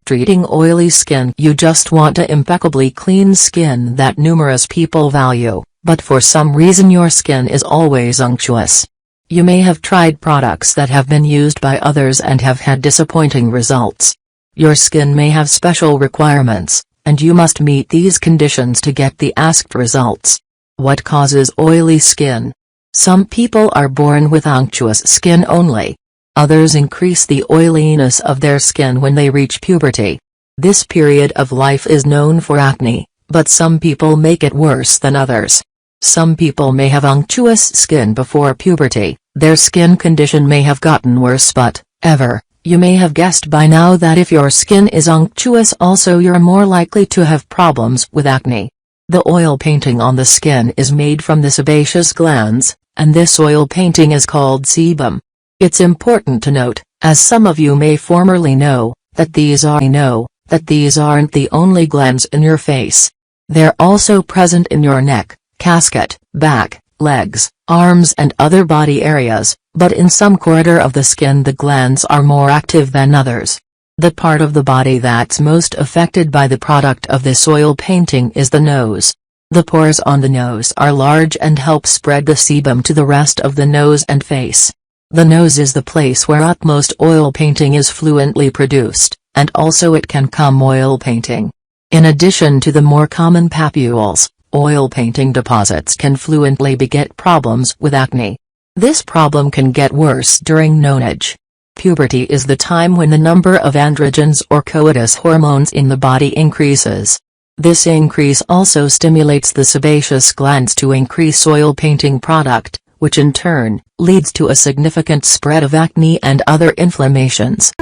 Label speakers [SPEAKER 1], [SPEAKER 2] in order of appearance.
[SPEAKER 1] Treating oily skin. You just want a impeccably clean skin that numerous people value, but for some reason your skin is always unctuous. You may have tried products that have been used by others and have had disappointing results. Your skin may have special requirements, and you must meet these conditions to get the asked results. What causes oily skin? Some people are born with unctuous skin only. Others increase the oiliness of their skin when they reach puberty. This period of life is known for acne, but some people make it worse than others. Some people may have unctuous skin before puberty. Their skin condition may have gotten worse, but, you may have guessed by now that if your skin is unctuous also you're more likely to have problems with acne. The oil painting on the skin is made from the sebaceous glands, and this oil painting is called sebum. It's important to note, as some of you may formerly know, that these aren't the only glands in your face. They're also present in your neck, casket, back, legs, arms and other body areas, but in some corner of the skin the glands are more active than others. The part of the body that's most affected by the product of this oil painting is the nose. The pores on the nose are large and help spread the sebum to the rest of the nose and face. The nose is the place where utmost oil painting is fluently produced, and also it can come oil painting. In addition to the more common papules, oil painting deposits can fluently beget problems with acne. This problem can get worse during nonage. Puberty is the time when the number of androgens or coitus hormones in the body increases. This increase also stimulates the sebaceous glands to increase oil painting product, which in turn leads to a significant spread of acne and other inflammations.